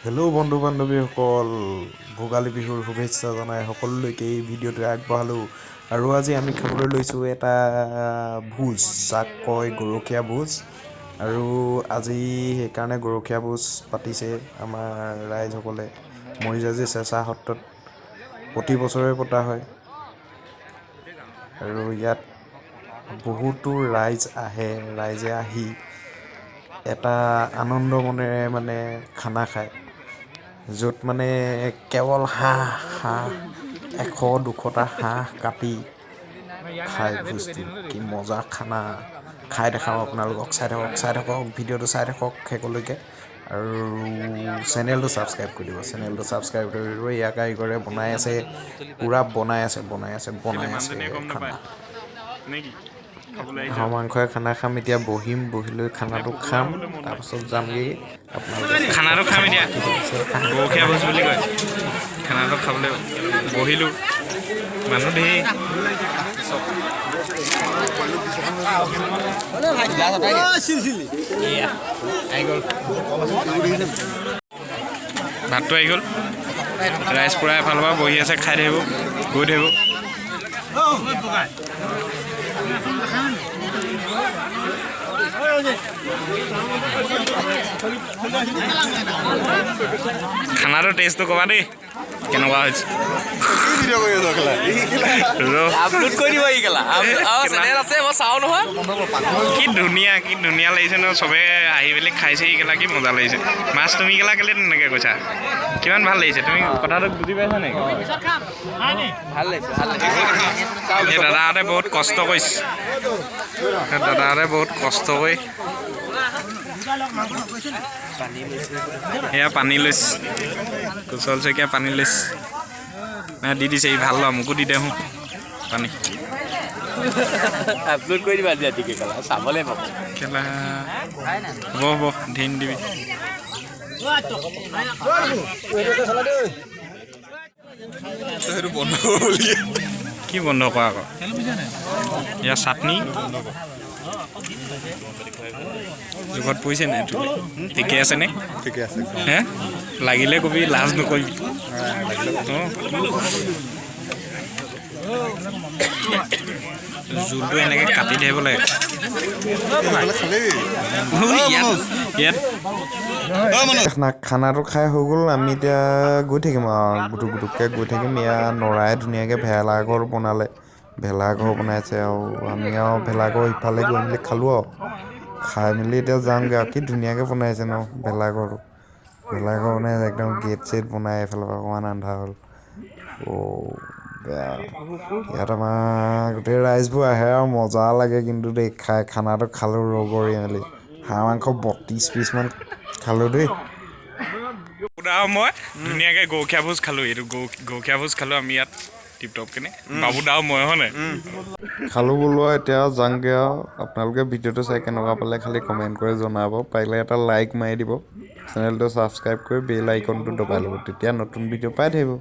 Hello' বন্ধু বান্ধৱীসকল, ভোগালী বিহুৰ শুভেচ্ছা জনাই সকলোলৈকে এই ভিডিঅ'টো আগবঢ়ালোঁ। আৰু আজি আমি খাবলৈ লৈছোঁ এটা ভোজ, যাক কয় গৰখীয়া ভোজ। আৰু আজি সেইকাৰণে গৰখীয়া ভোজ পাতিছে আমাৰ ৰাইজসকলে। মৰিজাজি চেঁচা সত্ৰত প্ৰতি বছৰে পতা হয়। আৰু ইয়াত বহুতো ৰাইজ আহে, ৰাইজে আহি এটা আনন্দ মনেৰে মানে খানা খায়, য'ত মানে কেৱল হাঁহ 100-200টা হাঁহ কাটি খায় ভোজটো। কি মজা খানা খাই দেখাওঁ আপোনালোকক, চাই থাকক ভিডিঅ'টো চাই থাকক শেষলৈকে। আৰু চেনেলটো ছাবস্ক্ৰাইব কৰি দিব, ইয়াৰ কাৰিকৰে বনাই আছে, পূৰা বনাই আছে খানা। হাঁহৰ মাংসৰে খানা খাম, এতিয়া বহি লৈ খানাটো খাম, তাৰপাছত যামগৈ আপোনালোকে খানাটো খাম এতিয়া। গৰখীয়া ভোজ বুলি কয়। খানাটো খাবলৈ বহিলোঁ, মানুহ ধেৰ। ভাতটো আহি গ'ল, ৰাইজ পূৰা এফালৰ পৰা বহি আছে, খাই থাকিব, গৈ থাকিব। খানাটো টেষ্টটো ক'বা দেই, কেনেকুৱা হৈছে। কি ধুনীয়া লাগিছে ন, চবে আহি পেলাই খাইছে। এইগেলা কি মজা লাগিছে। মাছ তুমি গেলা কেলে তেনেকৈ কৈছা, কিমান ভাল লাগিছে, তুমি কথাটো বুজি পাইছা নেকি? দাদাহঁতে বহুত কষ্ট কৰিছে, সেয়া পানী লৈছে, কুশল শইকীয়া পানী লৈছে, দি দিছে। ই ভাল লোৱা, মোকো দি দে পানী। আপলোড কৰি দিবা ৰাতিকে খেলা চাবলৈ পাব। খেলা হ'ব ধিন দিবি। কি বন্ধ কৰা আকৌ, ইয়াৰ চাটনি জোখত পৰিছে নাই? ঠিকে আছে নে? ঠিকে আছে। হে লাগিলে কবি, লাজ নকৰিবি। জোলটো এনেকৈ কাটি থাকিব লাগে। খানাটো খাই হৈ গ'ল, আমি এতিয়া গৈ থাকিম আৰু গুটুককৈ গৈ থাকিম। ইয়াত নৰাই ধুনীয়াকৈ ভেলাঘৰ বনাইছে, আৰু আমি আৰু ভেলাঘৰ ইফালে গৈ মেলি খালোঁ আৰু খাই মেলি এতিয়া যামগৈ। আৰু কি ধুনীয়াকৈ বনাইছে ন ভেলাঘৰ বনাইছে, একদম গেট চেট বনাই এইফালৰ পৰা অকণমান আন্ধাৰ হ'ল। ইয়াত আমাৰ গোটেই ৰাইজবোৰ আহে আৰু মজা লাগে কিন্তু দেই খানাটো খালোঁ ৰগৰি মেলি। হাঁহ মাংস 32 পিচমান খালোঁ দেই। মই ধুনীয়াকৈ গৰখীয়া ভোজ খালোঁ। এইটো গৰখীয়া ভোজ খালোঁ আমি ইয়াত টিপটপ কেনে, বাবু দা মই হয়। খালোঁ বোলো, এতিয়া যাওঁগৈ আৰু। আপোনালোকে ভিডিঅ'টো চাই কেনেকুৱা পালে খালি কমেণ্ট কৰি জনাব, পাৰিলে এটা লাইক মাৰি দিব, চেনেলটো ছাবস্ক্ৰাইব কৰি বেল আইকনটো দবাই ল'ব, তেতিয়া নতুন ভিডিঅ' পাই থাকিব।